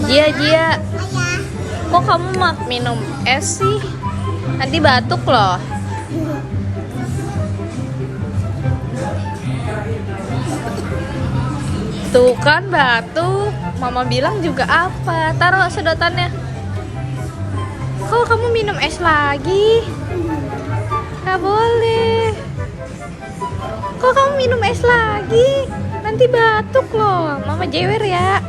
Jia, Jia, kok kamu minum es sih? Nanti batuk loh. Tuh kan batuk. Mama bilang juga apa? Taruh sedotannya. Kok kamu minum es lagi? Gak boleh. Kok kamu minum es lagi? Nanti batuk loh. Mama jewer ya.